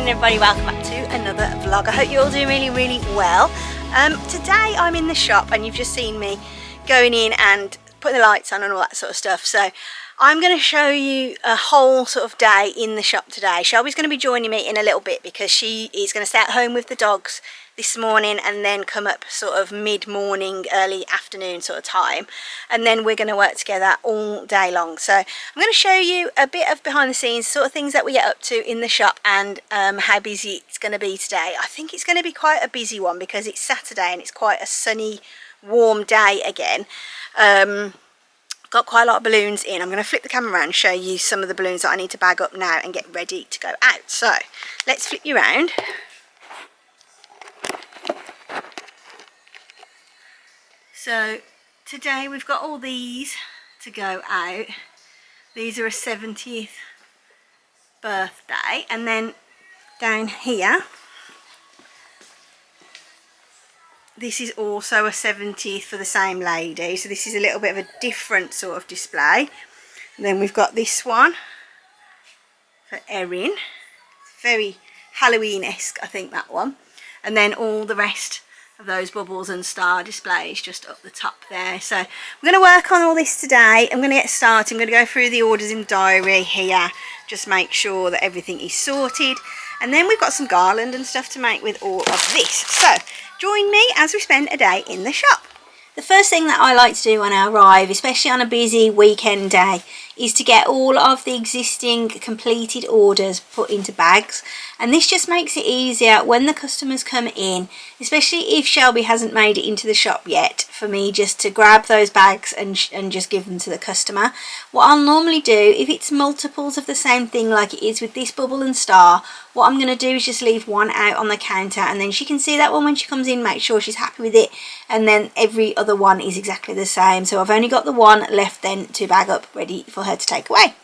morning everybody, welcome back to another vlog. I hope you're all doing really well. Today I'm in the shop and you've just seen me going in and putting the lights on and all that sort of stuff. So I'm going to show you a whole sort of day in the shop today. Shelby's going to be joining me in a little bit because she is going to stay at home with the dogs this morning and then come up sort of mid-morning, early afternoon sort of time, and then we're going to work together all day long. So I'm going to show you a bit of behind the scenes, sort of things that we get up to in the shop, and how busy it's going to be today. I think it's going to be quite a busy one because it's Saturday and it's quite a sunny, warm day again. Got quite a lot of balloons in. I'm going to flip the camera around and show you some of the balloons that I need to bag up now and get ready to go out. So let's flip you around. So today we've got all these to go out. These are a 70th birthday, and then down here this is also a 70th for the same lady, so this is a little bit of a different sort of display. And then we've got this one for Erin, very Halloween-esque I think, that one. And then all the rest of those bubbles and star displays just up the top there. So we're going to work on all this today. I'm going to get started. I'm going to go through the orders in the diary here, just make sure that everything is sorted, and then we've got some garland and stuff to make with all of this. So join me as we spend a day in the shop. The first thing that I like to do when I arrive, especially on a busy weekend day, is to get all of the existing completed orders put into bags, and this just makes it easier when the customers come in, especially if Shelby hasn't made it into the shop yet, for me just to grab those bags and just give them to the customer. What I'll normally do, if it's multiples of the same thing like it is with this bubble and star, what I'm going to do is just leave one out on the counter, and then she can see that one when she comes in, make sure she's happy with it, and then every other one is exactly the same. So I've only got the one left then to bag up, ready for her to take away.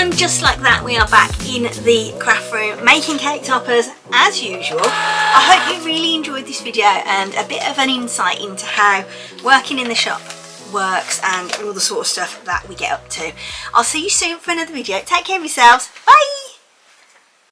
And just like that, we are back in the craft room making cake toppers as usual. I hope you really enjoyed this video and a bit of an insight into how working in the shop works and all the sort of stuff that we get up to. I'll see you soon for another video. Take care of yourselves. Bye!